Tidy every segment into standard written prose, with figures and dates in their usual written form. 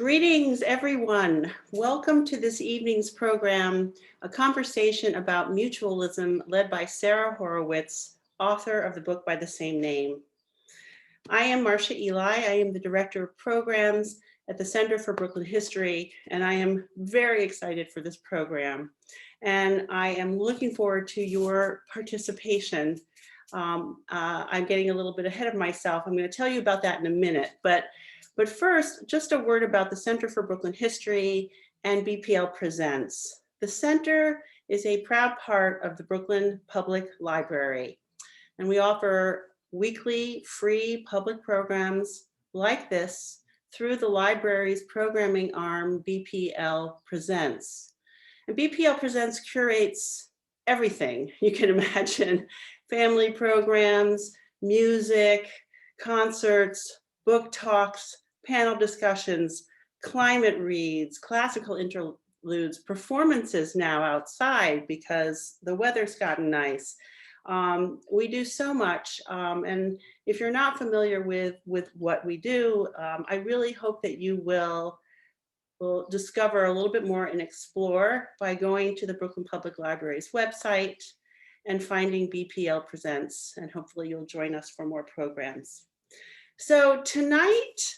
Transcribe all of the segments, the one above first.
Greetings, everyone. Welcome to this evening's program, a conversation about mutualism led by Sara Horowitz, author of the book by the same name. I am Marcia Eli. I am the Director of Programs at the Center for Brooklyn History, and I am very excited for this program. And I am looking forward to your participation. I'm getting a little bit ahead of myself. I'm going to tell you about that in a minute, but first, just a word about the Center for Brooklyn History and BPL Presents. The center is a proud part of the Brooklyn Public Library, and we offer weekly free public programs like this through the library's programming arm, BPL Presents. And BPL Presents curates everything you can imagine: family programs, music, concerts, book talks, panel discussions, climate reads, classical interludes, performances now outside because the weather's gotten nice. We do so much, and if you're not familiar with what we do, I really hope that you will discover a little bit more and explore by going to the Brooklyn Public Library's website and finding BPL Presents, and hopefully you'll join us for more programs. So tonight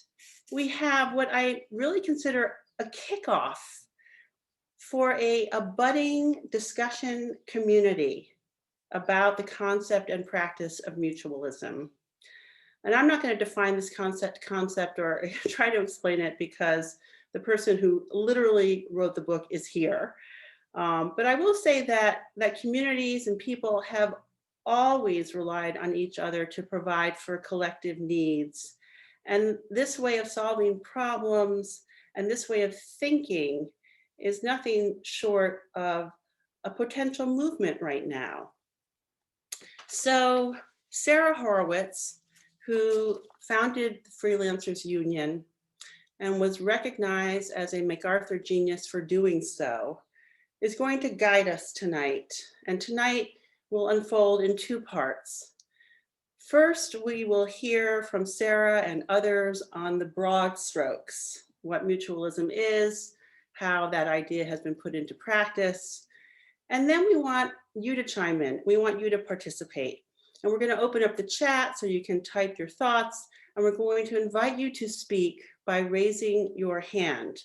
we have what I really consider a kickoff for a budding discussion community about the concept and practice of mutualism. And I'm not going to define this concept or try to explain it because the person who literally wrote the book is here. But I will say that communities and people have always relied on each other to provide for collective needs. And this way of solving problems and this way of thinking is nothing short of a potential movement right now. So Sara Horowitz, who founded the Freelancers Union and was recognized as a MacArthur genius for doing so, is going to guide us tonight. And tonight will unfold in two parts. First, we will hear from Sara and others on the broad strokes, what mutualism is, how that idea has been put into practice. And then we want you to chime in. We want you to participate. And we're going to open up the chat so you can type your thoughts. And we're going to invite you to speak by raising your hand,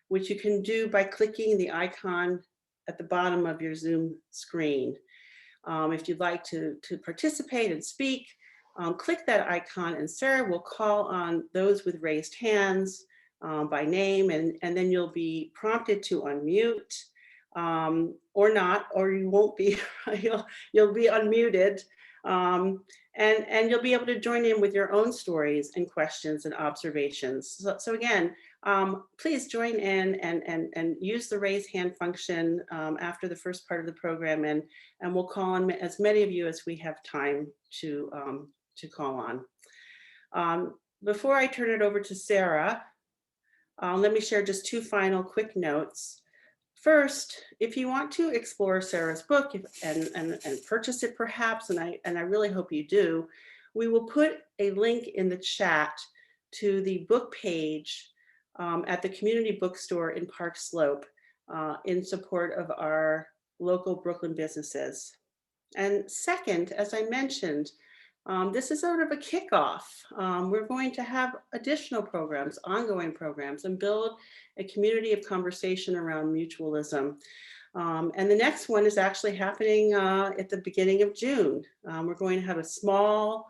which you can do by clicking the icon at the bottom of your Zoom screen. If you'd like to participate and speak, click that icon and Sara will call on those with raised hands by name, and then you'll be prompted to unmute or not, or you won't be, you'll be unmuted. And you'll be able to join in with your own stories and questions and observations. So again, please join in and use the raise hand function after the first part of the program, and we'll call on as many of you as we have time to call on. Before I turn it over to Sara, let me share just two final quick notes. First, if you want to explore Sara's book and purchase it perhaps, and I really hope you do, we will put a link in the chat to the book page at the community bookstore in Park Slope in support of our local Brooklyn businesses. And second, as I mentioned, this is sort of a kickoff. We're going to have additional programs, ongoing programs, and build a community of conversation around mutualism. And the next one is actually happening at the beginning of June. We're going to have a small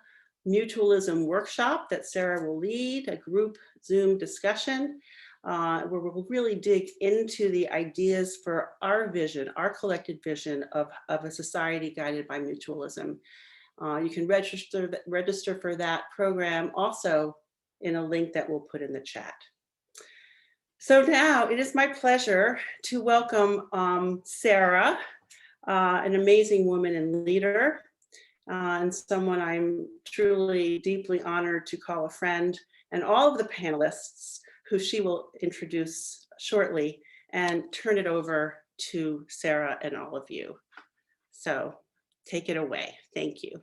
mutualism workshop that Sara will lead, a group Zoom discussion, where we'll really dig into the ideas for our vision, our collective vision of a society guided by mutualism. You can register for that program also in a link that we'll put in the chat. So now it is my pleasure to welcome Sara, an amazing woman and leader, and someone I'm truly deeply honored to call a friend, and all of the panelists who she will introduce shortly, and turn it over to Sara and all of you. So take it away. Thank you.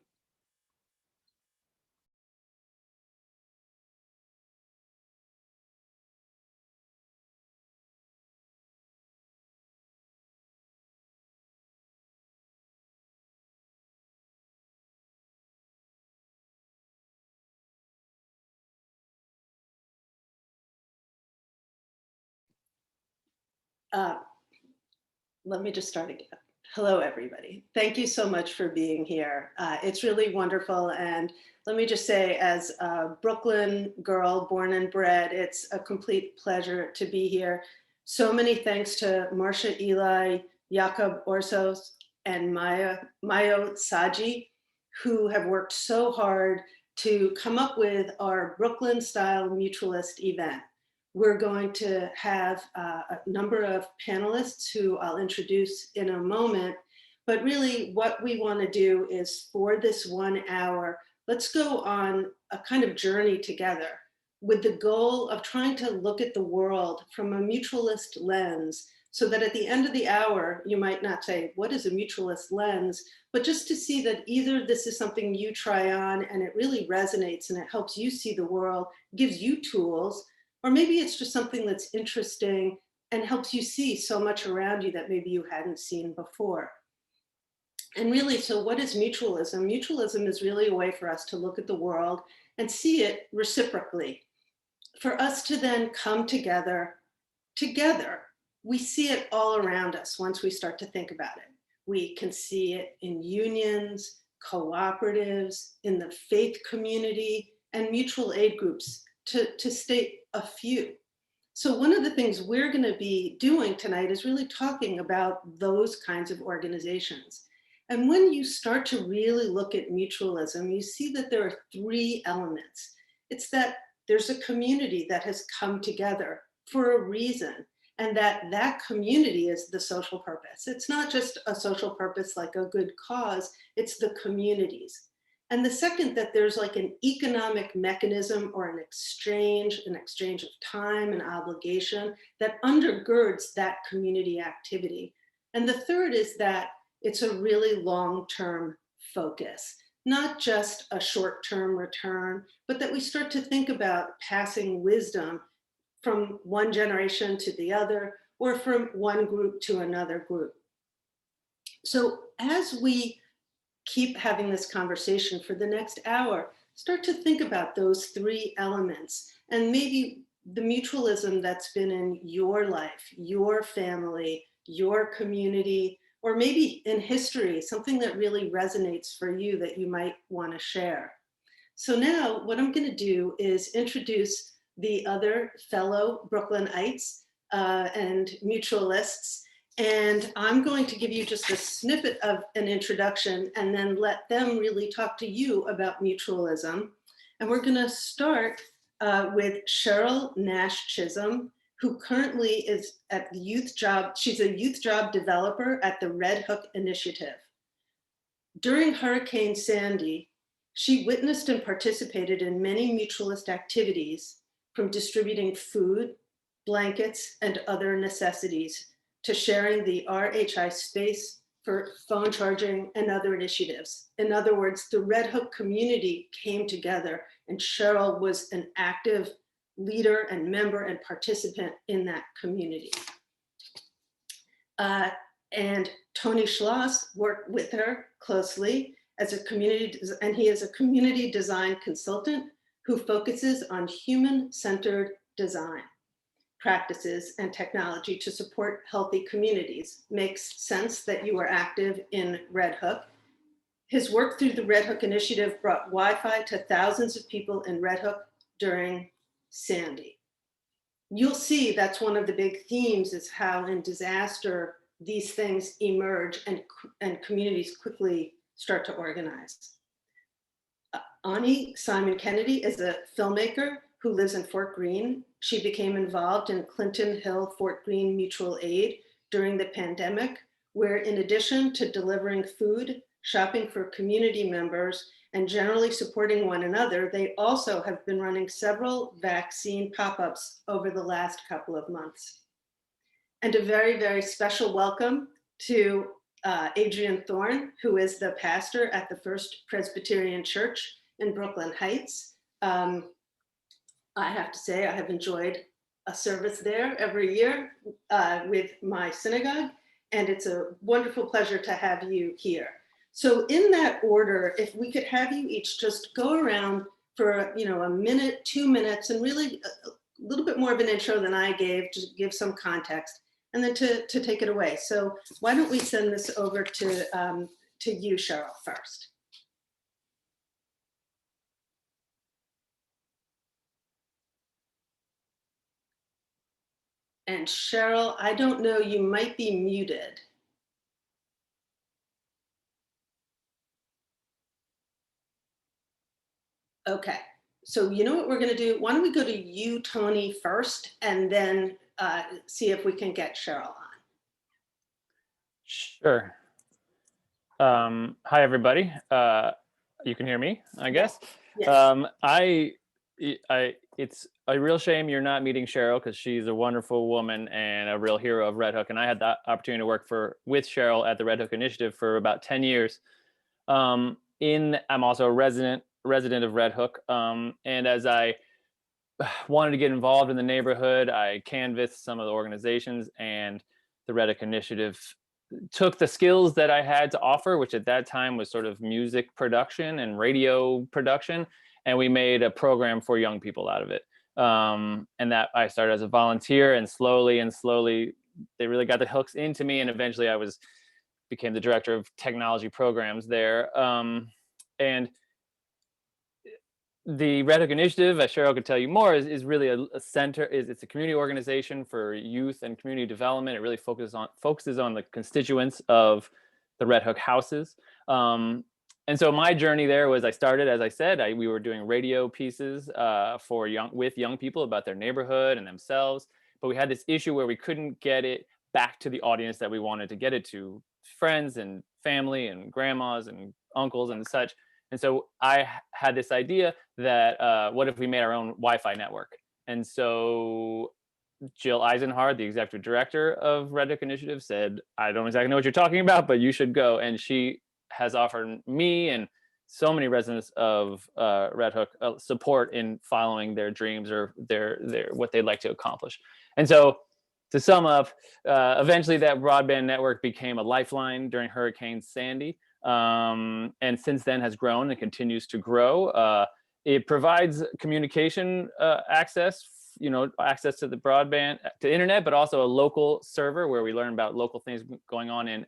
Uh, Let me just start again. Hello, everybody. Thank you so much for being here. It's really wonderful. And let me just say, as a Brooklyn girl, born and bred, it's a complete pleasure to be here. So many thanks to Marcia Eli, Jakob Orsos, and Mayo Saji, who have worked so hard to come up with our Brooklyn-style mutualist event. We're going to have a number of panelists who I'll introduce in a moment, but really what we want to do is, for this 1 hour, let's go on a kind of journey together with the goal of trying to look at the world from a mutualist lens, so that at the end of the hour, you might not say, what is a mutualist lens? But just to see that either this is something you try on and it really resonates and it helps you see the world, gives you tools, or maybe it's just something that's interesting and helps you see so much around you that maybe you hadn't seen before. And really, so what is mutualism? Mutualism is really a way for us to look at the world and see it reciprocally. For us to then come together. We see it all around us once we start to think about it. We can see it in unions, cooperatives, in the faith community, and mutual aid groups, to state a few. So one of the things we're going to be doing tonight is really talking about those kinds of organizations. And when you start to really look at mutualism, you see that there are 3 elements. It's that there's a community that has come together for a reason, and that community is the social purpose. It's not just a social purpose like a good cause, it's the communities. And the second, that there's like an economic mechanism or an exchange of time and obligation that undergirds that community activity. And the third is that it's a really long-term focus, not just a short-term return, but that we start to think about passing wisdom from one generation to the other, or from one group to another group. So as we keep having this conversation for the next hour, start to think about those 3 elements, and maybe the mutualism that's been in your life, your family, your community, or maybe in history, something that really resonates for you that you might want to share. So now what I'm going to do is introduce the other fellow Brooklynites and mutualists. And I'm going to give you just a snippet of an introduction and then let them really talk to you about mutualism. And we're going to start with Sheryl Nash-Chisholm, who currently is at the youth job. She's a youth job developer at the Red Hook Initiative. During Hurricane Sandy, she witnessed and participated in many mutualist activities, from distributing food, blankets, and other necessities, to sharing the RHI space for phone charging and other initiatives. In other words, the Red Hook community came together, and Cheryl was an active leader and member and participant in that community. And Tony Schloss worked with her closely as a community, and he is a community design consultant who focuses on human-centered design practices and technology to support healthy communities. Makes sense that you are active in Red Hook. His work through the Red Hook Initiative brought Wi-Fi to thousands of people in Red Hook during Sandy. You'll see that's one of the big themes, is how in disaster these things emerge and communities quickly start to organize. Ani Simon Kennedy is a filmmaker who lives in Fort Greene. She became involved in Clinton Hill Fort Greene Mutual Aid during the pandemic, where in addition to delivering food, shopping for community members, and generally supporting one another, they also have been running several vaccine pop-ups over the last couple of months. And a very, very special welcome to Adriene Thorne, who is the pastor at the First Presbyterian Church in Brooklyn Heights. I have to say, I have enjoyed a service there every year with my synagogue, and it's a wonderful pleasure to have you here. So in that order, if we could have you each just go around for a minute, 2 minutes, and really a little bit more of an intro than I gave, to give some context. and then to take it away. So why don't we send this over to you, Cheryl, first. And Cheryl, I don't know, you might be muted. Okay, so you know what we're gonna do? Why don't we go to you, Tony, first, and then see if we can get Cheryl on. Sure. Hi, everybody. You can hear me, I guess. Yes. It's a real shame you're not meeting Cheryl, because she's a wonderful woman and a real hero of Red Hook. And I had the opportunity to work with Cheryl at the Red Hook Initiative for about 10 years. I'm also a resident of Red Hook. And as I wanted to get involved in the neighborhood, I canvassed some of the organizations, and the Red Hook Initiative took the skills that I had to offer, which at that time was sort of music production and radio production, and we made a program for young people out of it. And that I started as a volunteer, and slowly they really got the hooks into me, and eventually I became the director of technology programs there. And the Red Hook Initiative, as Cheryl could tell you more, is really a center. It's a community organization for youth and community development. It really focuses on the constituents of the Red Hook houses. And so my journey there was, I started, as I said, we were doing radio pieces with young people about their neighborhood and themselves. But we had this issue where we couldn't get it back to the audience that we wanted to get it to, friends and family and grandmas and uncles and such. And so I had this idea that what if we made our own Wi-Fi network? And so Jill Eisenhard, the executive director of Red Hook Initiative, said, I don't exactly know what you're talking about, but you should go. And she has offered me and so many residents of Red Hook support in following their dreams or their what they'd like to accomplish. And so to sum up, eventually that broadband network became a lifeline during Hurricane Sandy. And since then has grown and continues to grow. It provides communication access to the broadband, to internet, but also a local server where we learn about local things going on in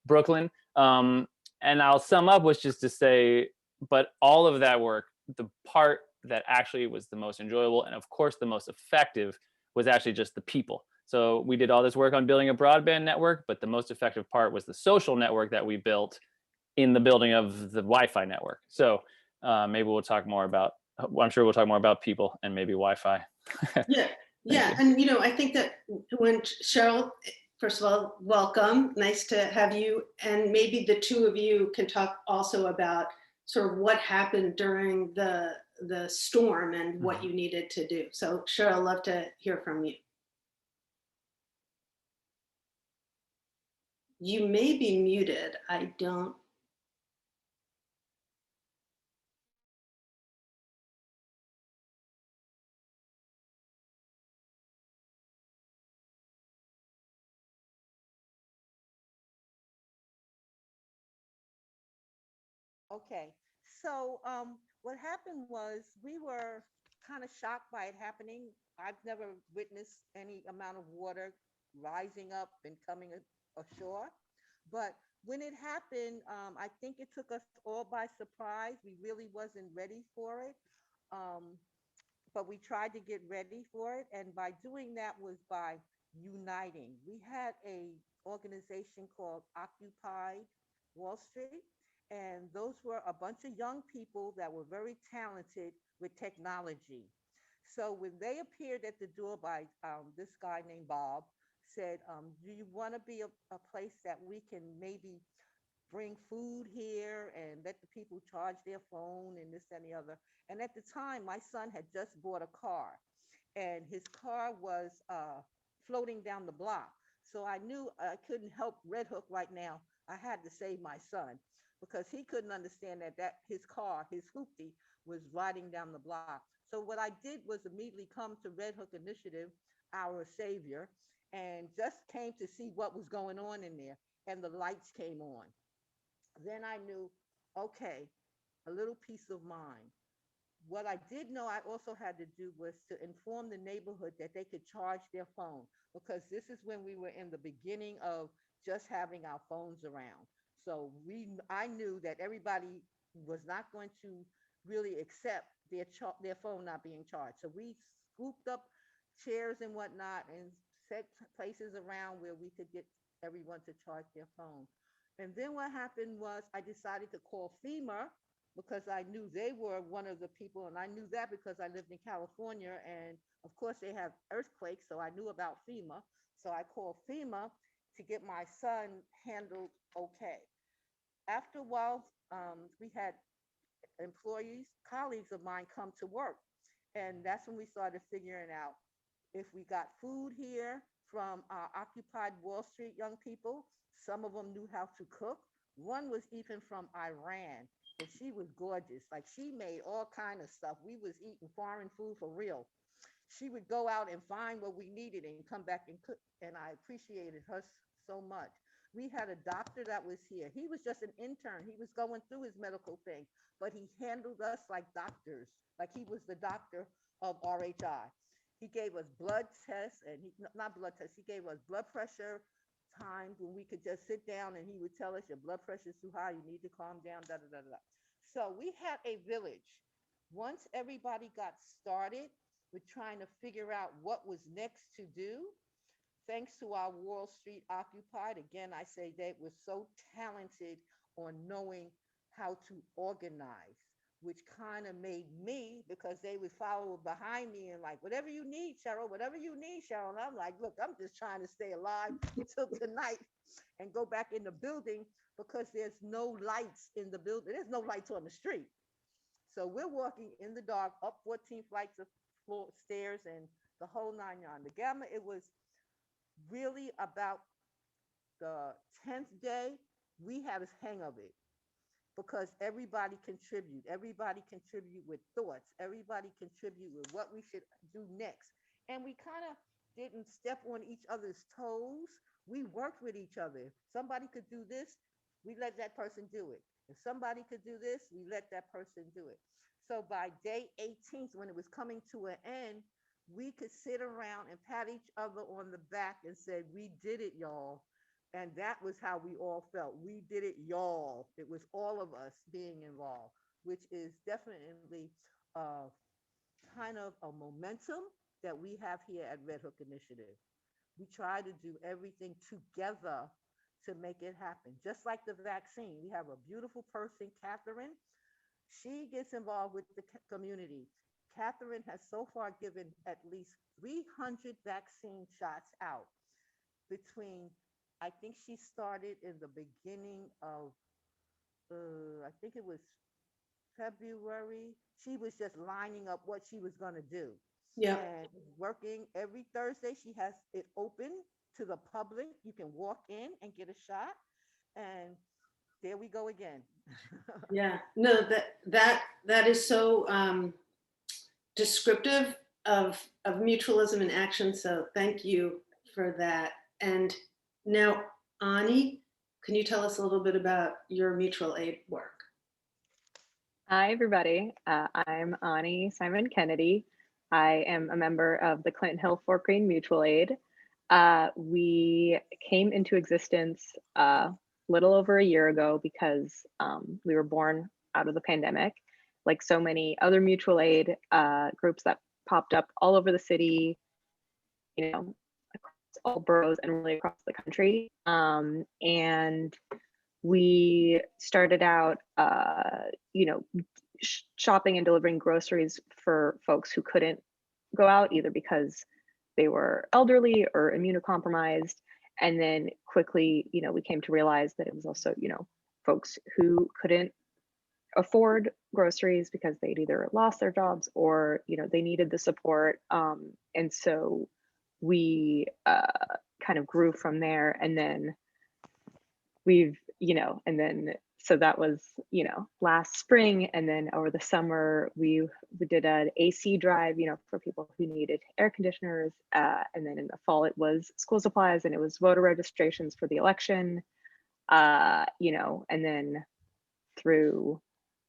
Brooklyn. And I'll sum up with just to say, but all of that work, the part that actually was the most enjoyable and of course the most effective was actually just the people. So we did all this work on building a broadband network, but the most effective part was the social network that we built in the building of the Wi-Fi network. So maybe we'll talk more about, I'm sure we'll talk more about people and maybe Wi-Fi. Yeah. And I think that when Cheryl, first of all, welcome, nice to have you. And maybe the two of you can talk also about sort of what happened during the storm and what you needed to do. So Cheryl, I'd love to hear from you. You may be muted. I don't. Okay, so what happened was we were kind of shocked by it happening. I've never witnessed any amount of water rising up and coming ashore. But when it happened, I think it took us all by surprise. We really wasn't ready for it. Um, but we tried to get ready for it. And by doing that was by uniting. We had a organization called Occupy Wall Street. And those were a bunch of young people that were very talented with technology. So when they appeared at the door by this guy named Bob, said, do you want to be a place that we can maybe bring food here and let the people charge their phone and this and the other. And at the time, my son had just bought a car and his car was floating down the block. So I knew I couldn't help Red Hook right now. I had to save my son because he couldn't understand that his car, his hoopty, was riding down the block. So what I did was immediately come to Red Hook Initiative, our savior, and just came to see what was going on in there. And the lights came on. Then I knew, okay, a little peace of mind. what I did know I also had to do was to inform the neighborhood that they could charge their phone, because this is when we were in the beginning of just having our phones around. So I knew that everybody was not going to really accept their phone not being charged. So we scooped up chairs and whatnot and set places around where we could get everyone to charge their phone. And then what happened was I decided to call FEMA, because I knew they were one of the people, and I knew that because I lived in California, and of course they have earthquakes, so I knew about FEMA. So I called FEMA to get my son handled okay. After a while, we had employees, colleagues of mine come to work, and that's when we started figuring out if we got food here from our occupied Wall Street young people. Some of them knew how to cook. One was even from Iran, and she was gorgeous. Like, she made all kind of stuff. We was eating foreign food for real. She would go out and find what we needed and come back and cook. And I appreciated her so much. We had a doctor that was here. He was just an intern. He was going through his medical thing, but he handled us like doctors, like he was the doctor of RHI. He gave us blood tests, and not blood tests, he gave us blood pressure times when we could just sit down and he would tell us, your blood pressure is too high, you need to calm down, da da da da. So we had a village. Once everybody got started with trying to figure out what was next to do, thanks to our Wall Street occupied, again, I say they were so talented on knowing how to organize, which kind of made me, because they would follow behind me and like, whatever you need, Cheryl, whatever you need, Cheryl. And I'm like, look, I'm just trying to stay alive until tonight and go back in the building, because there's no lights in the building. There's no lights on the street. So we're walking in the dark up 14 flights of stairs and the whole 9 yards. The gamma, it was really about the 10th day, we had a hang of it, because everybody contribute with thoughts, everybody contribute with what we should do next. And we kind of didn't step on each other's toes. We worked with each other. If somebody could do this, we let that person do it. If somebody could do this, we let that person do it. So by day 18th, when it was coming to an end, we could sit around and pat each other on the back and say, we did it, y'all. And that was how we all felt. We did it, y'all. It was all of us being involved, which is definitely kind of a momentum that we have here at Red Hook Initiative. We try to do everything together to make it happen. Just like the vaccine, we have a beautiful person, Catherine. She gets involved with the community. Catherine has so far given at least 300 vaccine shots out between, I think she started in the beginning of, I think it was February. She was just lining up what she was going to do. Yeah. And working every Thursday, she has it open to the public. You can walk in and get a shot. And there we go again. Yeah. No, that is so descriptive of mutualism in action. So thank you for that. And now, Ani, can you tell us a little bit about your mutual aid work? Hi, everybody. I'm Ani Simon Kennedy. I am a member of the Clinton Hill Fort Greene Mutual Aid. We came into existence a little over a year ago because we were born out of the pandemic. Like so many other mutual aid groups that popped up all over the city, you know, across all boroughs and really across the country. And we started out, shopping and delivering groceries for folks who couldn't go out either because they were elderly or immunocompromised. And then quickly, we came to realize that it was also, folks who couldn't afford groceries because they'd either lost their jobs or, they needed the support. And so we kind of grew from there. And then so that was, last spring. And then over the summer, we did an AC drive, for people who needed air conditioners. And then in the fall, it was school supplies and it was voter registrations for the election, and then through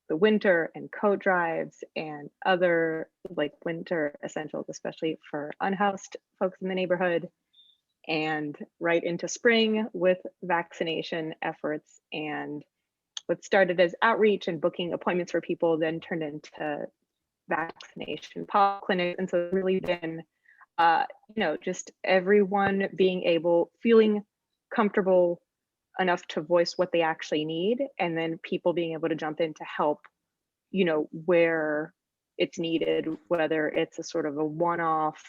the winter and coat drives and other like winter essentials, especially for unhoused folks in the neighborhood, and right into spring with vaccination efforts. And what started as outreach and booking appointments for people then turned into vaccination clinics. And so it's really been, just everyone being feeling comfortable enough to voice what they actually need, and then people being able to jump in to help, where it's needed, whether it's a sort of a one-off,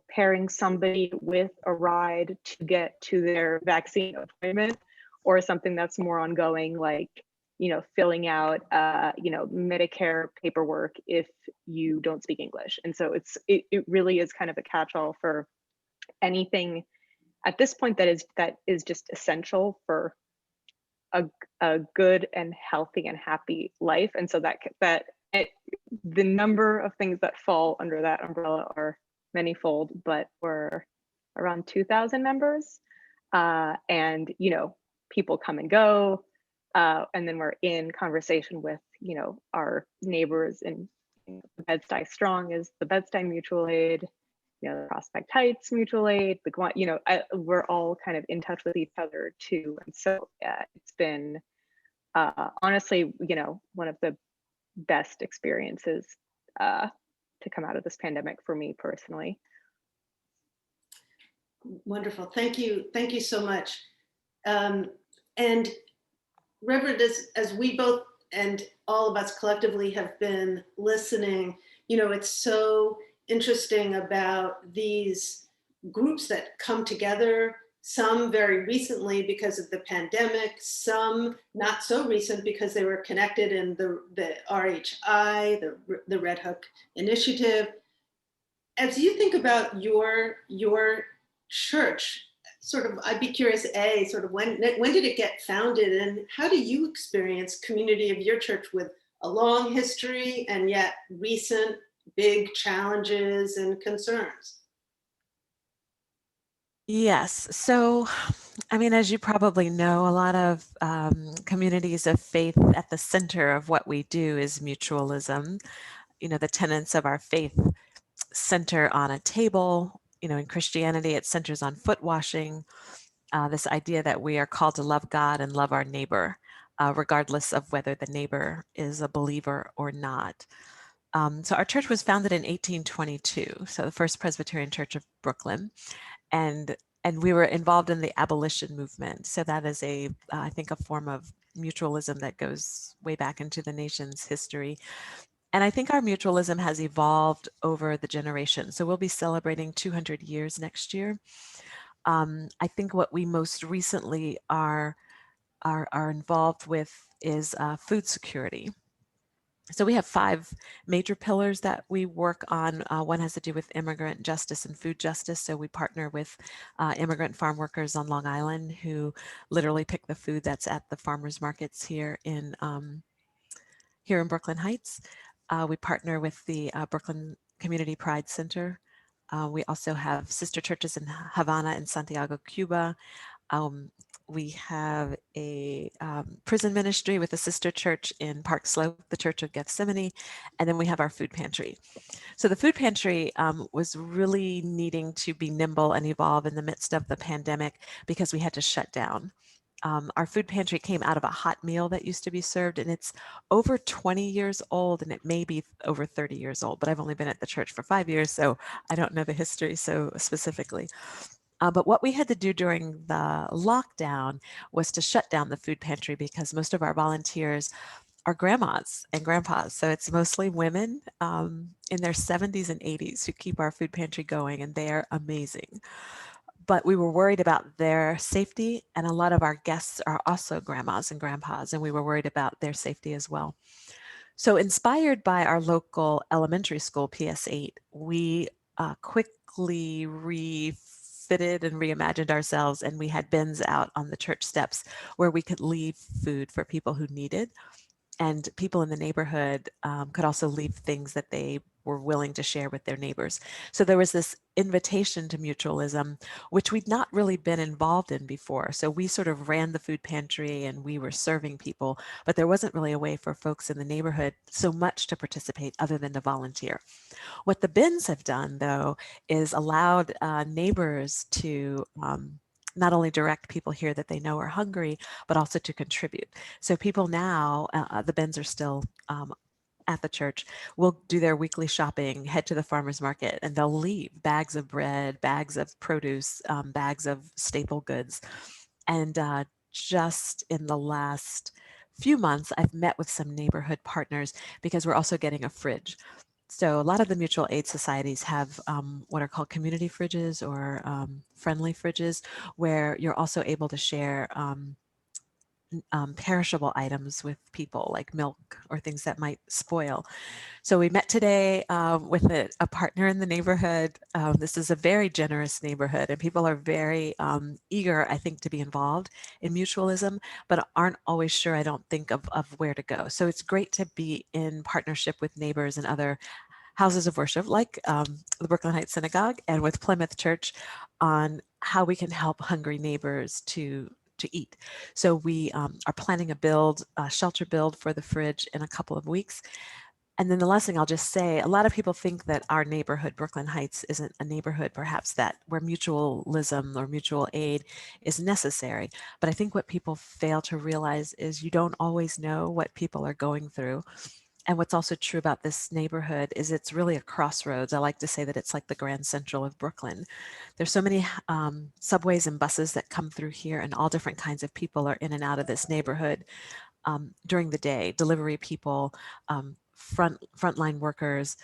pairing somebody with a ride to get to their vaccine appointment, or something that's more ongoing, like, filling out, Medicare paperwork if you don't speak English. And so it really is kind of a catch-all for anything at this point that is just essential for a good and healthy and happy life. And so the number of things that fall under that umbrella are manyfold, but we're around 2,000 members, and people come and go, and then we're in conversation with our neighbors. And Bed-Stuy Strong is the Bed-Stuy Mutual Aid, the Prospect Heights Mutual Aid, we're all kind of in touch with each other too. And so it's been honestly, one of the best experiences to come out of this pandemic for me personally. Wonderful. Thank you. Thank you so much. And Reverend, as we both and all of us collectively have been listening, it's so interesting about these groups that come together, some very recently because of the pandemic, some not so recent because they were connected in the RHI, the Red Hook Initiative. As you think about your church, sort of, I'd be curious, sort of when did it get founded, and how do you experience community of your church with a long history and yet recent big challenges and concerns? Yes. So, as you probably know, a lot of communities of faith at the center of what we do is mutualism. The tenets of our faith center on a table. In Christianity, it centers on foot washing, this idea that we are called to love God and love our neighbor, regardless of whether the neighbor is a believer or not. So our church was founded in 1822, so the First Presbyterian Church of Brooklyn, and we were involved in the abolition movement. So that is I think a form of mutualism that goes way back into the nation's history. And I think our mutualism has evolved over the generations. So we'll be celebrating 200 years next year. I think what we most recently are involved with is food security. So we have 5 major pillars that we work on. One has to do with immigrant justice and food justice. So we partner with immigrant farm workers on Long Island who literally pick the food that's at the farmers markets here in Brooklyn Heights. We partner with the Brooklyn Community Pride Center. We also have sister churches in Havana and Santiago, Cuba. We have a prison ministry with a sister church in Park Slope, the Church of Gethsemane, and then we have our food pantry. So the food pantry was really needing to be nimble and evolve in the midst of the pandemic because we had to shut down. Our food pantry came out of a hot meal that used to be served, and it's over 20 years old, and it may be over 30 years old, but I've only been at the church for 5 years, so I don't know the history so specifically. But what we had to do during the lockdown was to shut down the food pantry because most of our volunteers are grandmas and grandpas. So it's mostly women in their 70s and 80s who keep our food pantry going, and they are amazing. But we were worried about their safety, and a lot of our guests are also grandmas and grandpas, and we were worried about their safety as well. So inspired by our local elementary school, PS8, we quickly refitted and reimagined ourselves, and we had bins out on the church steps where we could leave food for people who needed. And people in the neighborhood could also leave things that they were willing to share with their neighbors. So there was this invitation to mutualism, which we'd not really been involved in before. So we sort of ran the food pantry and we were serving people, but there wasn't really a way for folks in the neighborhood so much to participate other than to volunteer. What the bins have done, though, is allowed neighbors to not only direct people here that they know are hungry, but also to contribute. So people now, the bins are still at the church, will do their weekly shopping, head to the farmer's market, and they'll leave bags of bread, bags of produce, bags of staple goods. And just in the last few months, I've met with some neighborhood partners because we're also getting a fridge. So a lot of the mutual aid societies have what are called community fridges or friendly fridges, where you're also able to share perishable items with people, like milk or things that might spoil. So we met today with a partner in the neighborhood. This is a very generous neighborhood, and people are very eager, I think, to be involved in mutualism, but aren't always sure, I don't think, of where to go. So it's great to be in partnership with neighbors and other houses of worship, like the Brooklynites Synagogue and with Plymouth Church, on how we can help hungry neighbors to eat. So we are planning a shelter build for the fridge in a couple of weeks. And then the last thing I'll just say, a lot of people think that our neighborhood, Brooklyn Heights, isn't a neighborhood perhaps that where mutualism or mutual aid is necessary. But I think what people fail to realize is you don't always know what people are going through. And what's also true about this neighborhood is it's really a crossroads. I like to say that it's like the Grand Central of Brooklyn. There's so many subways and buses that come through here, and all different kinds of people are in and out of this neighborhood during the day. Delivery people, frontline workers,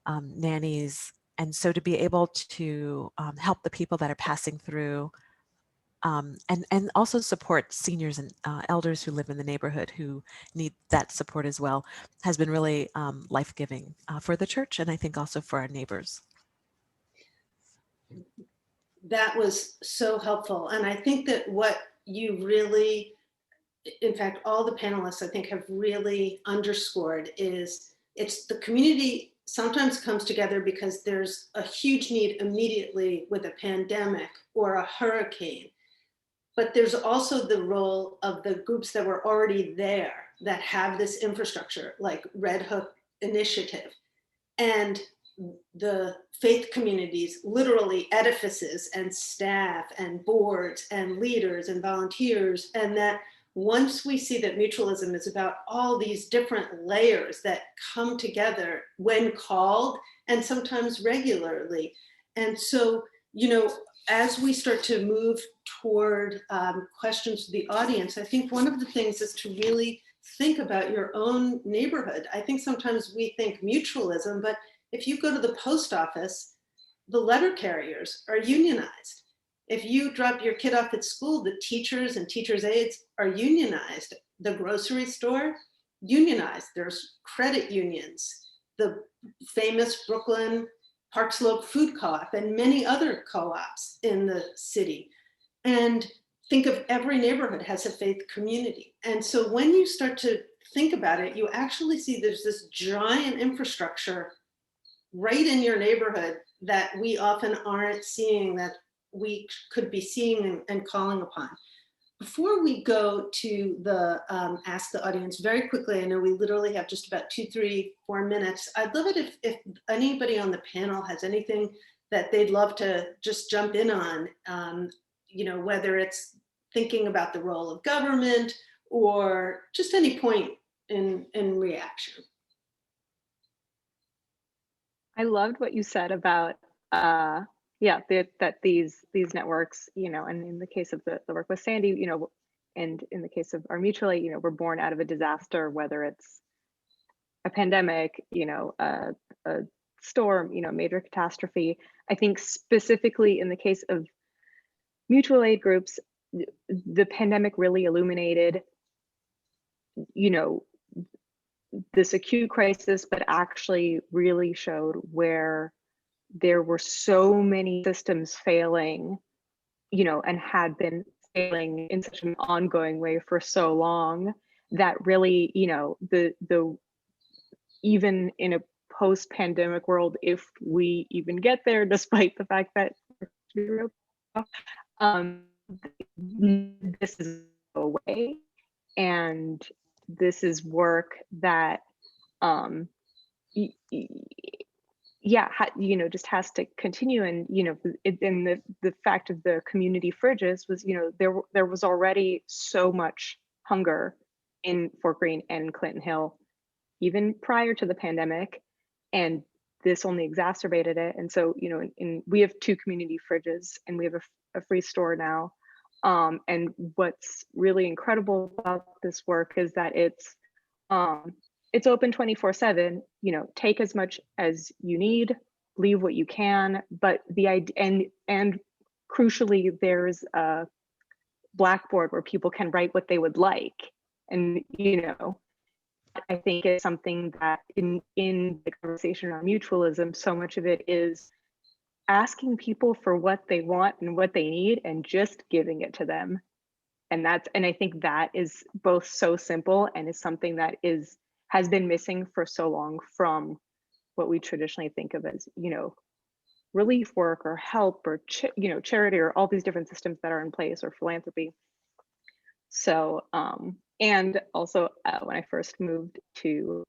nannies. And so to be able to help the people that are passing through and also support seniors and elders who live in the neighborhood who need that support as well has been really life-giving for the church, and I think also for our neighbors. That was so helpful. And I think that what you really, in fact, all the panelists I think have really underscored is it's the community sometimes comes together because there's a huge need immediately with a pandemic or a hurricane. But there's also the role of the groups that were already there that have this infrastructure, like Red Hook Initiative, and the faith communities, literally edifices and staff and boards and leaders and volunteers. And that once we see that mutualism is about all these different layers that come together when called and sometimes regularly. And so, you know, as we start to move toward questions to the audience, I think one of the things is to really think about your own neighborhood. I think sometimes we think mutualism, but if you go to the post office, the letter carriers are unionized. If you drop your kid off at school, the teachers and teachers' aides are unionized. The grocery store, unionized. There's credit unions, the famous Brooklyn Park Slope Food Co-op and many other co-ops in the city. And think of every neighborhood has a faith community. And so when you start to think about it, you actually see there's this giant infrastructure right in your neighborhood that we often aren't seeing, that we could be seeing and calling upon. Before we go to the ask the audience very quickly, I know we literally have just about 2, 3, 4 minutes. I'd love it if anybody on the panel has anything that they'd love to just jump in on, you know, whether it's thinking about the role of government or just any point in reaction. I loved what you said about that these networks, you know, and in the case of the work with Sandy, you know, and in the case of our mutual aid, you know, we're born out of a disaster, whether it's a pandemic, you know, a storm, you know, major catastrophe. I think specifically in the case of mutual aid groups, the pandemic really illuminated, you know, this acute crisis, but actually really showed where there were so many systems failing, you know, and had been failing in such an ongoing way for so long that really, you know, the even in a post-pandemic world, if we even get there, despite the fact that this is a way, and this is work that yeah, just has to continue. And and the fact of the community fridges was, there was already so much hunger in Fort Greene and Clinton Hill even prior to the pandemic, and this only exacerbated it. And so, we have 2 community fridges, and we have a free store now. And what's really incredible about this work is that it's open 24/7. Take as much as you need, leave what you can. But the idea, and crucially, there's a blackboard where people can write what they would like. And I think it's something that in the conversation on mutualism, so much of it is asking people for what they want and what they need, and just giving it to them. And I think that is both so simple, and is something that has been missing for so long from what we traditionally think of as, relief work or help or, charity, or all these different systems that are in place, or philanthropy. So, and also when I first moved to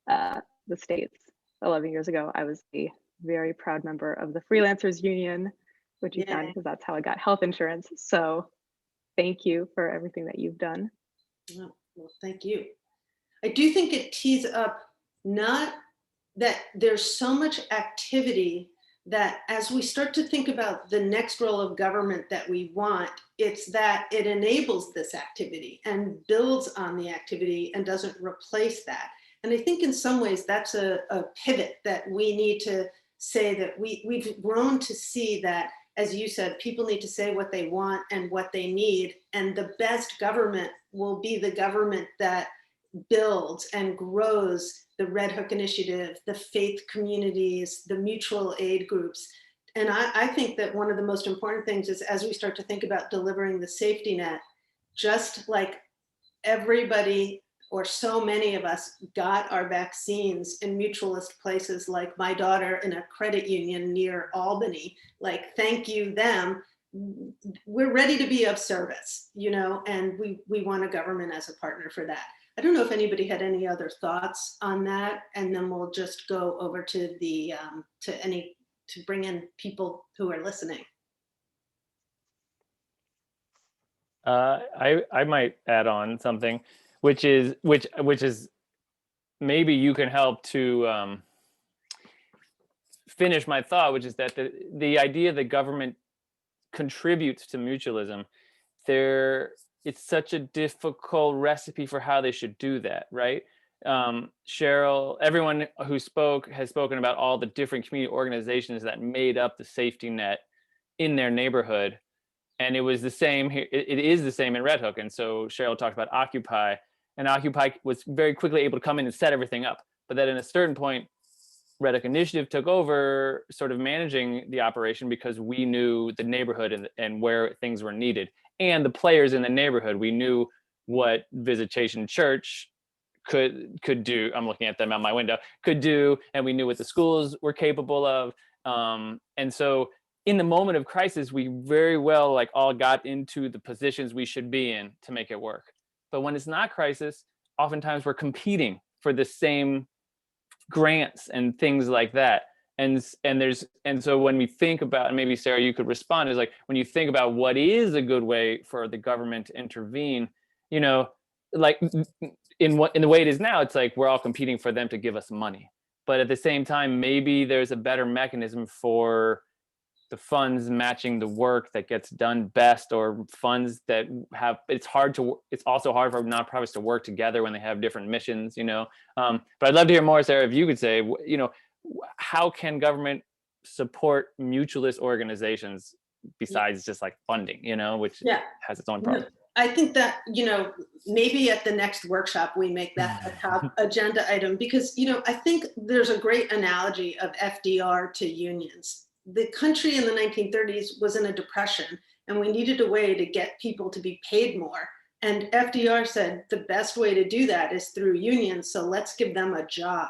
the States 11 years ago, I was a very proud member of the Freelancers Union, which you found, because that's how I got health insurance. So thank you for everything that you've done. Well, thank you. I do think it tees up, not that there's so much activity that as we start to think about the next role of government that we want, it's that it enables this activity and builds on the activity and doesn't replace that. And I think in some ways that's a pivot that we need to say, that we've grown to see that, as you said, people need to say what they want and what they need. And the best government will be the government that builds and grows the Red Hook Initiative, the faith communities, the mutual aid groups. And I think that one of the most important things is, as we start to think about delivering the safety net, just like everybody, or so many of us, got our vaccines in mutualist places, like my daughter in a credit union near Albany, like, thank you them. We're ready to be of service, and we want a government as a partner for that. I don't know if anybody had any other thoughts on that, and then we'll just go over to the to bring in people who are listening. I might add on something, which is maybe you can help to finish my thought, which is that the idea that government contributes to mutualism, it's such a difficult recipe for how they should do that, right? Cheryl, everyone who has spoken about all the different community organizations that made up the safety net in their neighborhood. And it was the same here. It is the same in Red Hook. And so Cheryl talked about Occupy, and Occupy was very quickly able to come in and set everything up. But then at a certain point, Red Hook Initiative took over sort of managing the operation, because we knew the neighborhood and where things were needed, and the players in the neighborhood. We knew what Visitation Church could do. I'm looking at them out my window, could do, and we knew what the schools were capable of. And so in the moment of crisis, we very well all got into the positions we should be in to make it work. But when it's not crisis, oftentimes we're competing for the same grants and things like that. And so when we think about, and maybe Sarah, you could respond, is when you think about what is a good way for the government to intervene, in the way it is now, it's we're all competing for them to give us money. But at the same time, maybe there's a better mechanism for the funds matching the work that gets done best, or funds that have, it's also hard for nonprofits to work together when they have different missions, but I'd love to hear more, Sarah, if you could say, how can government support mutualist organizations besides just funding, which has its own problems? I think that, maybe at the next workshop, we make that a top agenda item, because, I think there's a great analogy of FDR to unions. The country in the 1930s was in a depression, and we needed a way to get people to be paid more. And FDR said the best way to do that is through unions, so let's give them a job.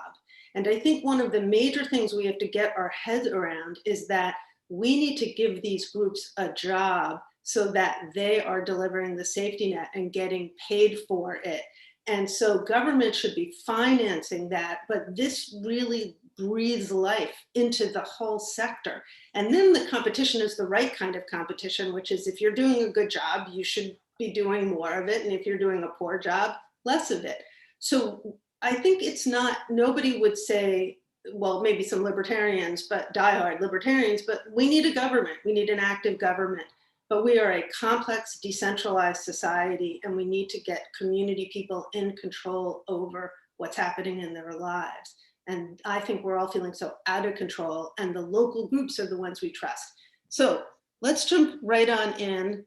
And I think one of the major things we have to get our heads around is that we need to give these groups a job so that they are delivering the safety net and getting paid for it. And so government should be financing that, but this really breathes life into the whole sector. And then the competition is the right kind of competition, which is if you're doing a good job, you should be doing more of it. And if you're doing a poor job, less of it. So I think it's not, nobody would say, well, maybe some libertarians, but diehard libertarians, but we need a government. We need an active government. But we are a complex, decentralized society, and we need to get community people in control over what's happening in their lives. And I think we're all feeling so out of control, and the local groups are the ones we trust. So let's jump right on in.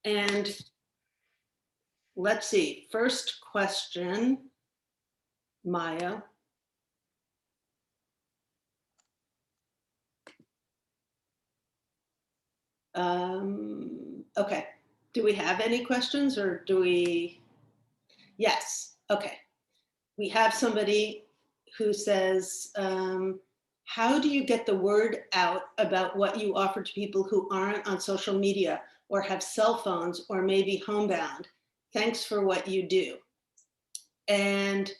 And let's see, first question, Maya. Okay, do we have any questions or do we? Yes, okay. We have somebody who says, how do you get the word out about what you offer to people who aren't on social media or have cell phones or maybe homebound? Thanks for what you do. And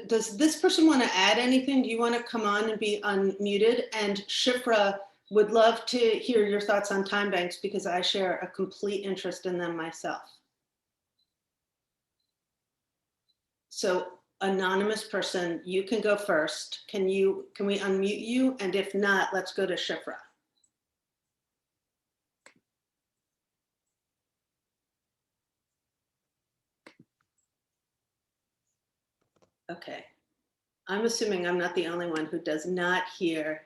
does this person want to add anything? Do you want to come on and be unmuted? And Shifra, would love to hear your thoughts on time banks because I share a complete interest in them myself. So anonymous person, you can go first. Can we unmute you? And if not, let's go to Shifra. Okay. I'm assuming I'm not the only one who does not hear.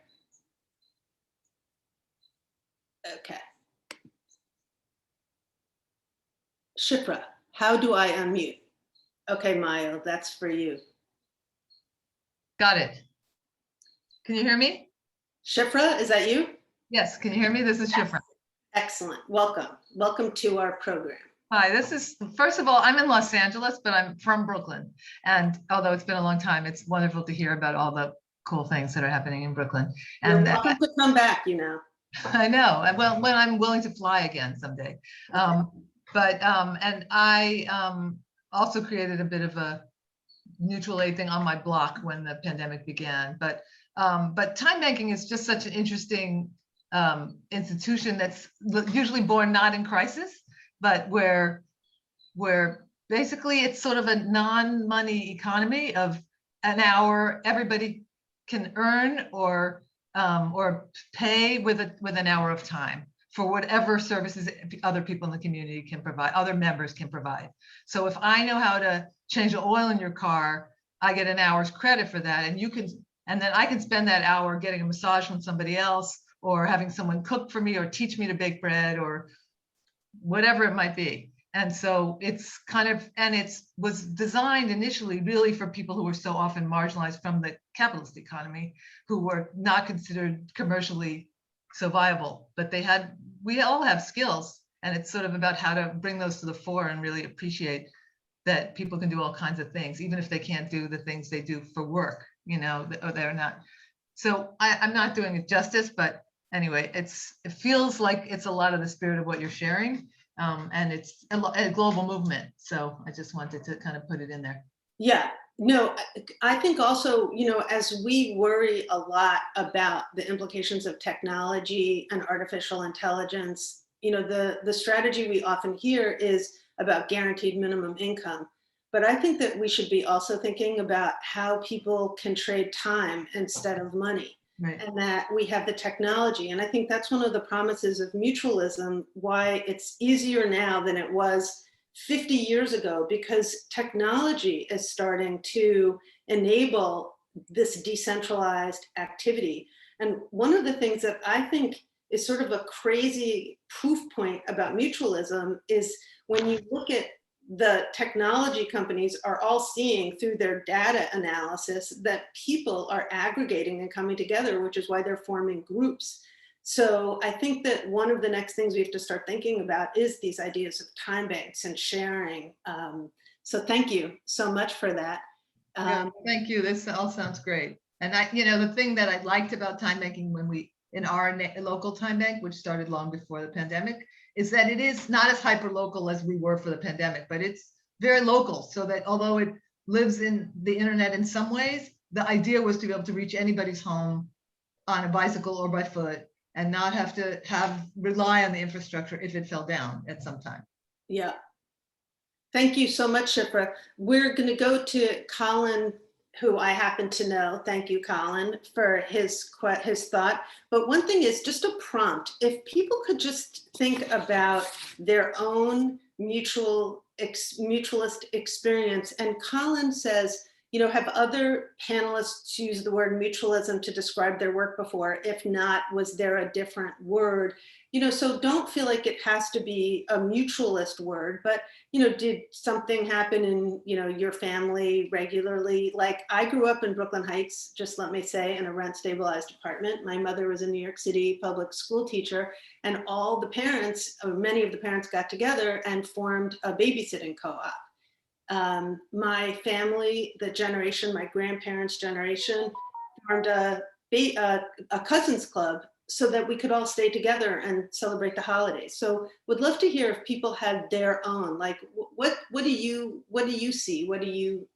Okay. Shifra, how do I unmute? Okay, Mayo, that's for you. Got it. Can you hear me? Shifra, is that you? Yes, can you hear me? This is Shifra. Excellent, welcome. Welcome to our program. Hi, first of all, I'm in Los Angeles, but I'm from Brooklyn. And although it's been a long time, it's wonderful to hear about all the cool things that are happening in Brooklyn. And you're welcome to come back, you know. I know, well, when I'm willing to fly again someday. Okay. And I also created a bit of a mutual aid thing on my block when the pandemic began. But time banking is just such an interesting institution that's usually born not in crisis, but where basically it's sort of a non-money economy of an hour everybody can earn or pay with an hour of time for whatever services other people in the community can provide, other members can provide. So if I know how to change the oil in your car, I get an hour's credit for that, and then I can spend that hour getting a massage from somebody else, or having someone cook for me, or teach me to bake bread, or whatever it might be. And so it's was designed initially really for people who were so often marginalized from the capitalist economy, who were not considered commercially so viable, but we all have skills, and it's sort of about how to bring those to the fore and really appreciate that people can do all kinds of things, even if they can't do the things they do for work, or they're not. So I'm not doing it justice, but anyway, it feels like it's a lot of the spirit of what you're sharing, and it's a global movement. So I just wanted to kind of put it in there. Yeah. No, I think also, as we worry a lot about the implications of technology and artificial intelligence, the strategy we often hear is about guaranteed minimum income. But I think that we should be also thinking about how people can trade time instead of money. Right. And that we have the technology. And I think that's one of the promises of mutualism, why it's easier now than it was 50 years ago, because technology is starting to enable this decentralized activity. And one of the things that I think is sort of a crazy proof point about mutualism is when you look at the technology companies are all seeing through their data analysis that people are aggregating and coming together, which is why they're forming groups. So I think that one of the next things we have to start thinking about is these ideas of time banks and sharing. So thank you so much for that. Yeah, thank you. This all sounds great. And the thing that I liked about time banking in our local time bank, which started long before the pandemic, is that it is not as hyper local as we were for the pandemic, but it's very local. So that although it lives in the internet in some ways, the idea was to be able to reach anybody's home on a bicycle or by foot and not have to rely on the infrastructure if it fell down at some time. Yeah. Thank you so much, Shipra. We're going to go to Colin, who I happen to know. Thank you, Colin, for his thought. But one thing is just a prompt. If people could just think about their own mutualist experience. And Colin says, have other panelists used the word mutualism to describe their work before? If not, was there a different word? So don't feel like it has to be a mutualist word, but, did something happen in, your family regularly? Like I grew up in Brooklyn Heights, just let me say, in a rent stabilized apartment. My mother was a New York City public school teacher, and all the parents, or many of the parents, got together and formed a babysitting co-op. My family, my grandparents' generation, formed a cousins club so that we could all stay together and celebrate the holidays. So would love to hear if people had their own, like, what do you see? What do you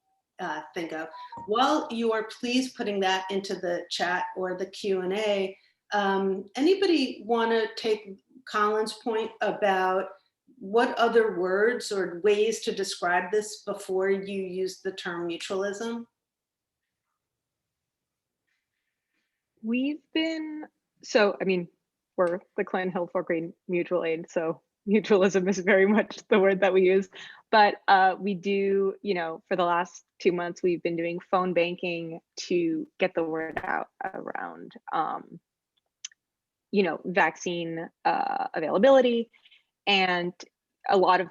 think of? While you are please putting that into the chat or the Q&A, anybody want to take Colin's point about what other words or ways to describe this before you use the term mutualism? We've been, we're the Clinton Hill Fort Greene Mutual Aid, so mutualism is very much the word that we use. But we do, for the last 2 months, we've been doing phone banking to get the word out around, vaccine availability. And a lot of,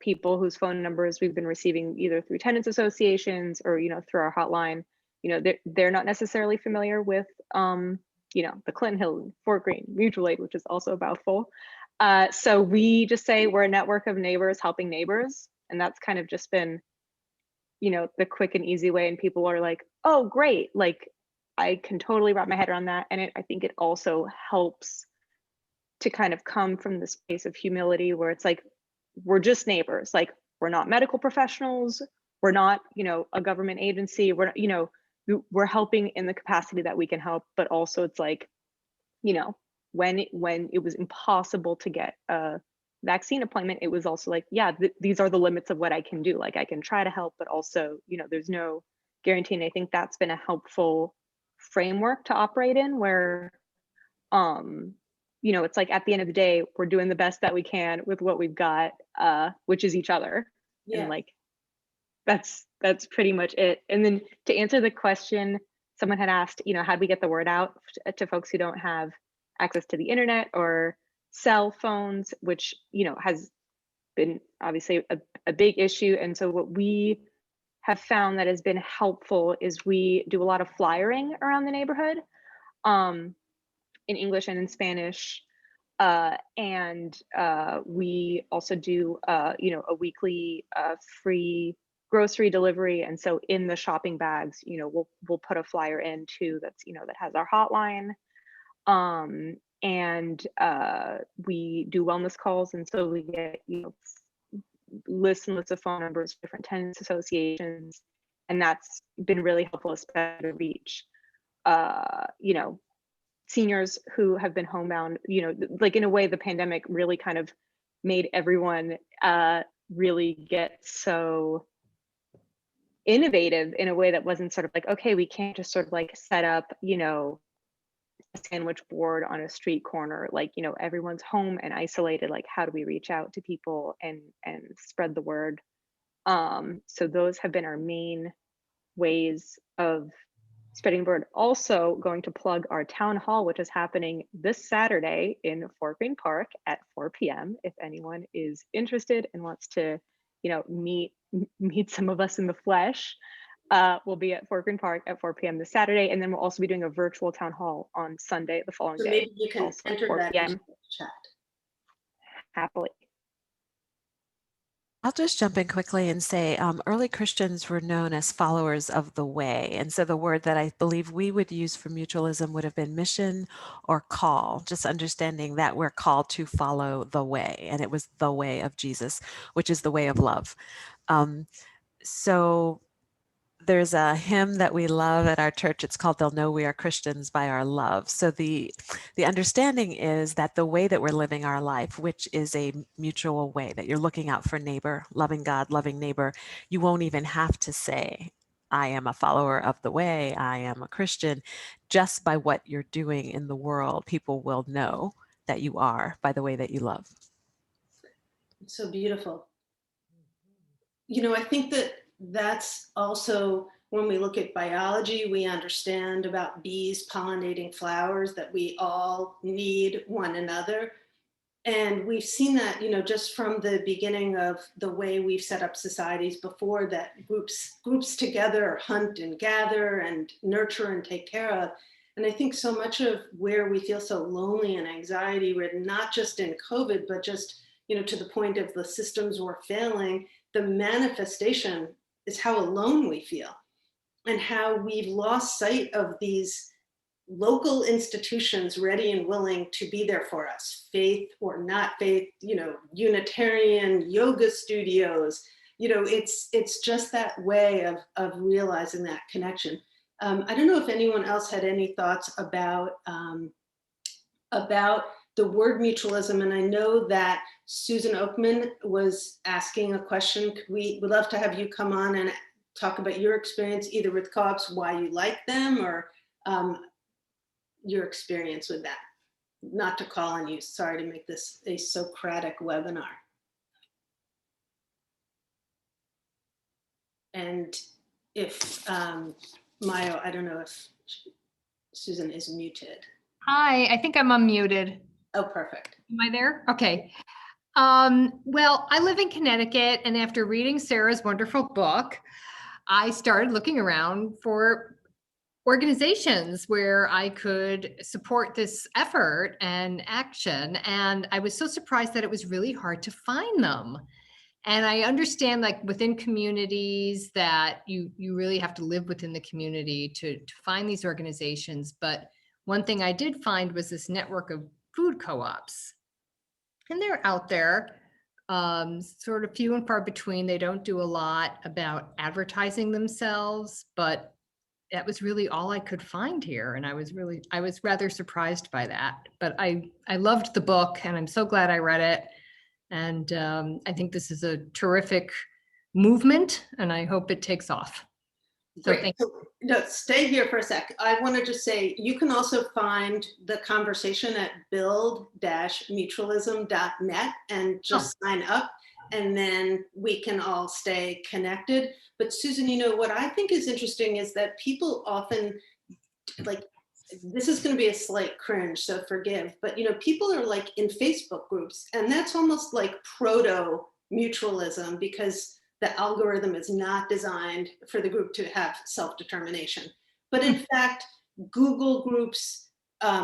people whose phone numbers we've been receiving either through tenants associations or, through our hotline, they're not necessarily familiar with, the Clinton Hill Fort Greene Mutual Aid, which is also a mouthful. So we just say we're a network of neighbors helping neighbors. And that's kind of just been, the quick and easy way. And people are like, oh, great. Like, I can totally wrap my head around that. And I think it also helps to kind of come from the space of humility where it's like, we're just neighbors. Like, we're not medical professionals. We're not, a government agency. We're, we're helping in the capacity that we can help. But also it's like, when it was impossible to get a vaccine appointment, it was also like, yeah, these are the limits of what I can do. Like, I can try to help, but also, there's no guarantee. And I think that's been a helpful framework to operate in where, it's like at the end of the day, we're doing the best that we can with what we've got, which is each other. Yeah. And like, that's pretty much it. And then to answer the question, someone had asked, how do we get the word out to folks who don't have access to the internet or cell phones, which, has been obviously a big issue. And so what we have found that has been helpful is we do a lot of flyering around the neighborhood, in English and in Spanish. And we also do, a weekly free grocery delivery. And so in the shopping bags, we'll put a flyer in too that's, that has our hotline. And we do wellness calls. And so we get, lists and lists of phone numbers, different tenants associations. And that's been really helpful, especially to reach, seniors who have been homebound, like in a way, the pandemic really kind of made everyone really get so innovative in a way that wasn't sort of like, okay, we can't just sort of like set up, a sandwich board on a street corner, like, everyone's home and isolated. Like, how do we reach out to people and spread the word? So those have been our main ways of spreading the word. Also going to plug our town hall, which is happening this Saturday in Fort Greene Park at 4 p.m. If anyone is interested and wants to, meet some of us in the flesh. We'll be at Fort Greene Park at 4 p.m. this Saturday, and then we'll also be doing a virtual town hall on Sunday, the following So day. maybe you can also at enter 4 that p.m. into the chat. Happily. I'll just jump in quickly and say early Christians were known as followers of the way. And so the word that I believe we would use for mutualism would have been mission or call, just understanding that we're called to follow the way. And it was the way of Jesus, which is the way of love. So there's a hymn that we love at our church. It's called "They'll Know We Are Christians by Our Love." So the understanding is that the way that we're living our life, which is a mutual way, that you're looking out for neighbor, loving God, loving neighbor, you won't even have to say, I am a follower of the way, I am a Christian. Just by what you're doing in the world, people will know that you are by the way that you love. It's so beautiful. You know, I think that that's also when we look at biology, we understand about bees pollinating flowers, that we all need one another. And we've seen that, you know, just from the beginning of the way we've set up societies before, that groups together hunt and gather and nurture and take care of. And I think so much of where we feel so lonely and anxiety ridden, not just in COVID, but just, you know, to the point of the systems were failing, the manifestation is how alone we feel and how we've lost sight of these local institutions ready and willing to be there for us, faith or not faith, you know, Unitarian yoga studios, you know, it's just that way of realizing that connection. I don't know if anyone else had any thoughts about the word mutualism, and I know that Susan Oakman was asking a question. We'd love to have you come on and talk about your experience either with co-ops, why you like them, or your experience with that. Not to call on you, sorry to make this a Socratic webinar. And if, Mayo, I don't know if Susan is muted. Hi, I think I'm unmuted. Oh, perfect. Am I there? Okay. Well, I live in Connecticut, and after reading Sarah's wonderful book, I started looking around for organizations where I could support this effort and action. And I was so surprised that it was really hard to find them. And I understand, like, within communities that you really have to live within the community to find these organizations. But one thing I did find was this network of food co-ops. And they're out there, sort of few and far between. They don't do a lot about advertising themselves, but that was really all I could find here. And I was rather surprised by that. But I loved the book, and I'm so glad I read it. And I think this is a terrific movement, and I hope it takes off. So Great. thank So, no, stay here for a sec. I want to just say, you can also find the conversation at build-mutualism.net and just sign up, and then we can all stay connected. But Susan, you know, what I think is interesting is that people often, like, this is going to be a slight cringe, so forgive, but, you know, people are like in Facebook groups, and that's almost like proto-mutualism, because the algorithm is not designed for the group to have self-determination. But in fact, Google groups,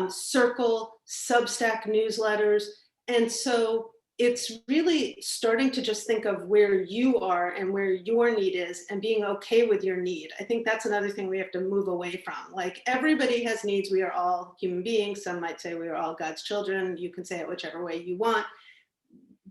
Circle, Substack newsletters. And so it's really starting to just think of where you are and where your need is and being okay with your need. I think that's another thing we have to move away from. Like, everybody has needs. We are all human beings. Some might say we are all God's children. You can say it whichever way you want.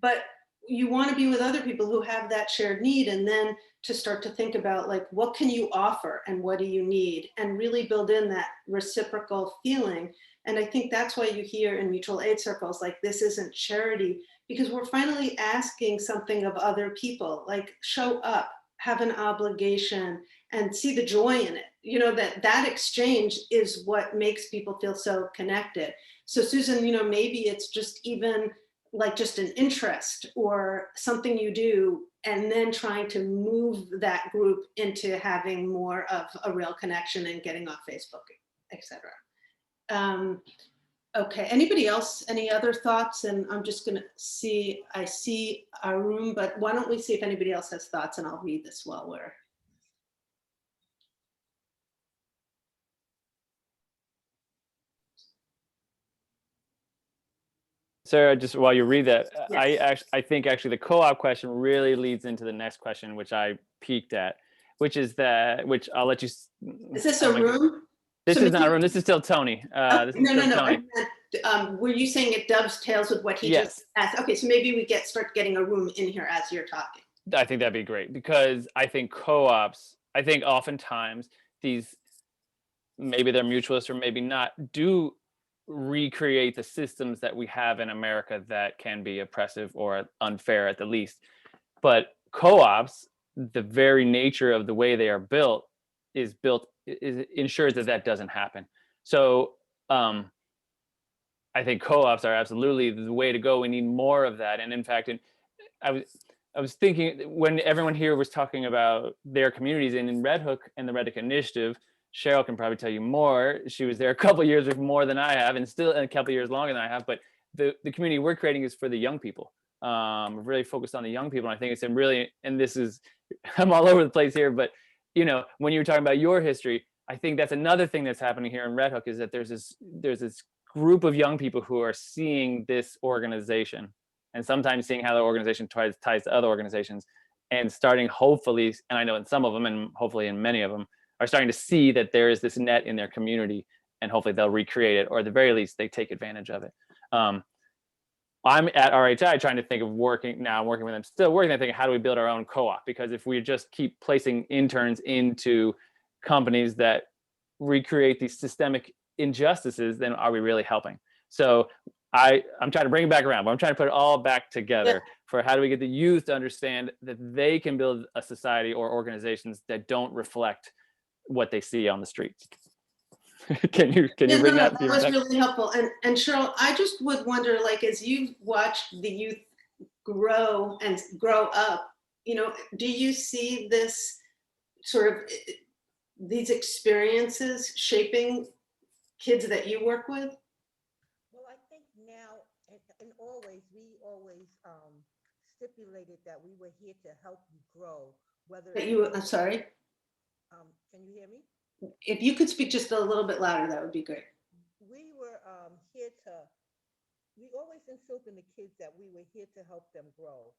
But you want to be with other people who have that shared need, and then to start to think about, like, what can you offer and what do you need, and really build in that reciprocal feeling. And I think that's why you hear in mutual aid circles, like, this isn't charity, because we're finally asking something of other people, like, show up, have an obligation, and see the joy in it. You know, that exchange is what makes people feel so connected. So Susan, you know, maybe it's just even like just an interest or something you do, and then trying to move that group into having more of a real connection and getting off Facebook, etc. Okay, anybody else, any other thoughts? And I'm just gonna see, I see our room, but why don't we see if anybody else has thoughts, and I'll read this while we're. Sarah, just while you read that, Yes. I think actually the co-op question really leads into the next question, which I peeked at, which is that, which I'll let you. Is this a room? This So is not a maybe- room. This is still Tony. This is No, still no, no. Tony. I meant, were you saying it dovetails with what he Yes. just asked? Okay, so maybe we start getting a room in here as you're talking. I think that'd be great, because I think co-ops, I think oftentimes these, maybe they're mutualists or maybe not, do recreate the systems that we have in America that can be oppressive or unfair at the least. But co-ops, the very nature of the way they are built ensures that that doesn't happen. So I think co-ops are absolutely the way to go. We need more of that. And in fact, I was thinking, when everyone here was talking about their communities, and in Red Hook and the Red Hook Initiative, Cheryl can probably tell you more. She was there a couple years more than I have, and still a couple years longer than I have. But the community we're creating is for the young people. We're really focused on the young people. And I think it's really, and this is, I'm all over the place here, but you know, when you were talking about your history, I think that's another thing that's happening here in Red Hook, is that there's this group of young people who are seeing this organization, and sometimes seeing how the organization ties to other organizations, and starting, hopefully, and I know in some of them, and hopefully in many of them, are starting to see that there is this net in their community, and hopefully they'll recreate it, or at the very least they take advantage of it. I'm at RHI trying to think of working with them, still working on thinking, how do we build our own co-op? Because if we just keep placing interns into companies that recreate these systemic injustices, then are we really helping? So I'm trying to bring it back around, but I'm trying to put it all back together for how do we get the youth to understand that they can build a society or organizations that don't reflect what they see on the streets. Can you bring that? That was really helpful. And Cheryl, I just would wonder, like, as you watched the youth grow up, you know, do you see this sort of, these experiences shaping kids that you work with? Well, I think now, and always, we always stipulated that we were here to help you grow, whether I'm sorry, can you hear me? if you could speak just a little bit louder, that would be great. We were here to, we always instilled in the kids that we were here to help them grow,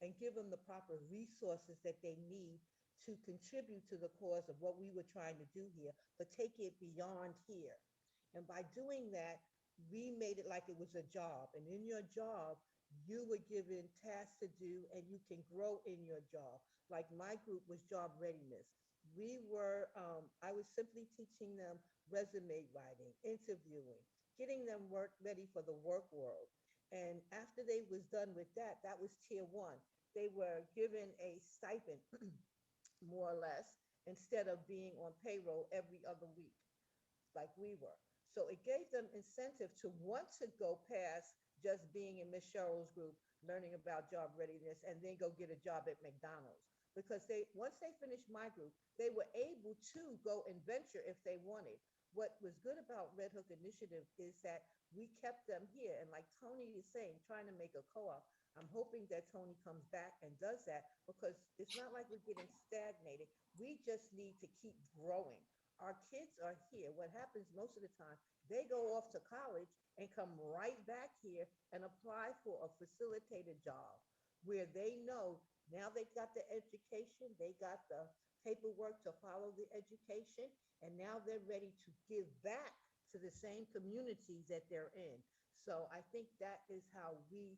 and give them the proper resources that they need to contribute to the cause of what we were trying to do here, but take it beyond here. And by doing that, we made it like it was a job. And in your job, you were given tasks to do, and you can grow in your job. Like my group was job readiness. We were, I was simply teaching them resume writing, interviewing, getting them ready for the work world. And after they was done with that, that was tier 1. They were given a stipend, more or less, instead of being on payroll every other week, like we were. So it gave them incentive to want to go past just being in Miss Cheryl's group, learning about job readiness, and then go get a job at McDonald's. Because once they finished my group, they were able to go and venture if they wanted. What was good about Red Hook Initiative is that we kept them here. And like Tony is saying, trying to make a co-op, I'm hoping that Tony comes back and does that, because it's not like we're getting stagnated. We just need to keep growing. Our kids are here. What happens most of the time, they go off to college and come right back here and apply for a facilitated job where they know now they've got the education, they got the paperwork to follow the education, and now they're ready to give back to the same communities that they're in. So I think that is how we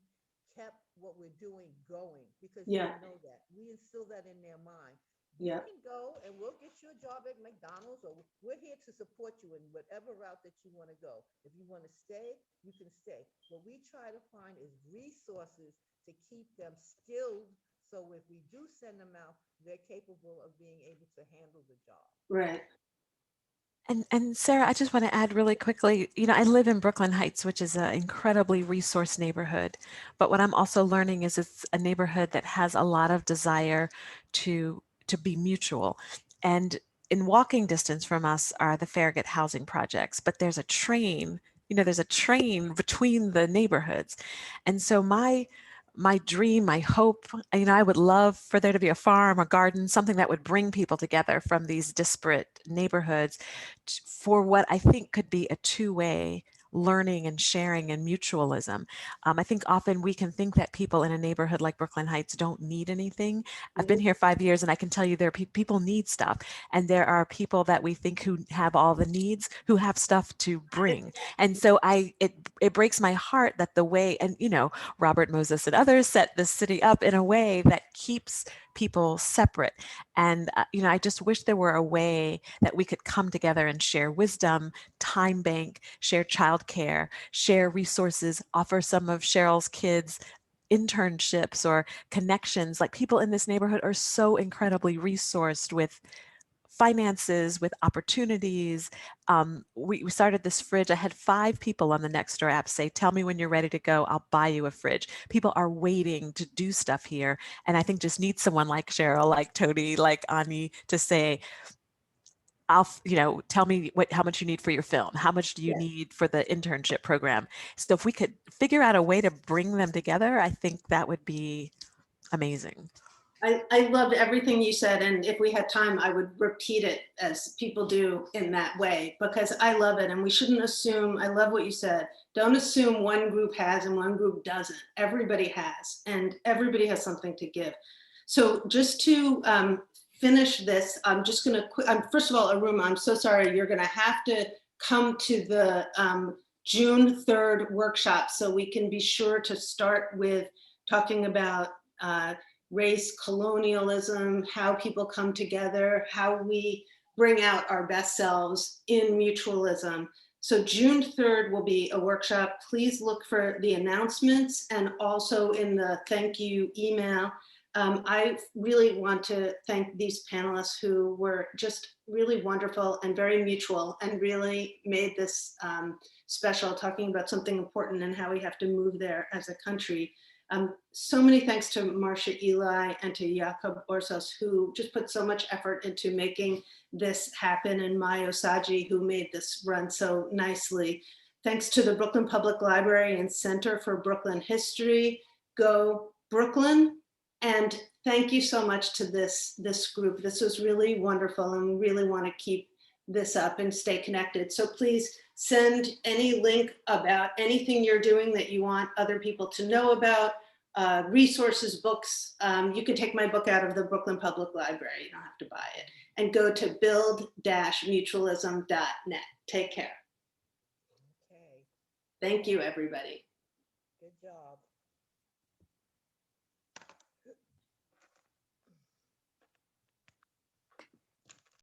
kept what we're doing going, because they know that. We instill that in their mind. You can go and we'll get you a job at McDonald's, or we're here to support you in whatever route that you want to go. If you want to stay, you can stay. What we try to find is resources to keep them skilled, so if we do send them out, they're capable of being able to handle the job. Right. And Sarah, I just want to add really quickly, you know, I live in Brooklyn Heights, which is an incredibly resource neighborhood. But what I'm also learning is it's a neighborhood that has a lot of desire to be mutual. And in walking distance from us are the Farragut housing projects, but there's a train, you know, there's a train between the neighborhoods. And so my dream, my hope, you know, I would love for there to be a farm, a garden, something that would bring people together from these disparate neighborhoods for what I think could be a two-way learning and sharing and mutualism. I think often we can think that people in a neighborhood like Brooklyn Heights don't need anything. I've been here 5 years and I can tell you there are people need stuff. And there are people that we think who have all the needs who have stuff to bring. And so it breaks my heart that the way, and Robert Moses and others set this city up in a way that keeps people separate. And I just wish there were a way that we could come together and share wisdom, time bank, share childcare, share resources, offer some of Cheryl's kids internships or connections. Like, people in this neighborhood are so incredibly resourced with finances, with opportunities. We started this fridge. I had 5 people on the Nextdoor app say, tell me when you're ready to go, I'll buy you a fridge. People are waiting to do stuff here. And I think just need someone like Cheryl, like Tony, like Ani to say, tell me how much you need for your film. How much do you need for the internship program? So if we could figure out a way to bring them together, I think that would be amazing. I loved everything you said, and if we had time, I would repeat it as people do in that way, because I love it, and we shouldn't assume. I love what you said. Don't assume one group has and one group doesn't. Everybody has, and everybody has something to give. So just to finish this, I'm just going to, first of all, Aruma, I'm so sorry. You're going to have to come to the June 3rd workshop so we can be sure to start with talking about race, colonialism, how people come together, how we bring out our best selves in mutualism. So June 3rd will be a workshop. Please look for the announcements and also in the thank you email. I really want to thank these panelists who were just really wonderful and very mutual and really made this special, talking about something important and how we have to move there as a country. So many thanks to Marcia Eli and to Jakob Orsos, who just put so much effort into making this happen, and Maya Osaji, who made this run so nicely. Thanks to the Brooklyn Public Library and Center for Brooklyn History. Go Brooklyn. And thank you so much to this group. This was really wonderful, and we really want to keep this up and stay connected. So please send any link about anything you're doing that you want other people to know about, resources, books. You can take my book out of the Brooklyn Public Library. You don't have to buy it. And go to build-mutualism.net. Take care. Okay, Thank you, everybody. good job.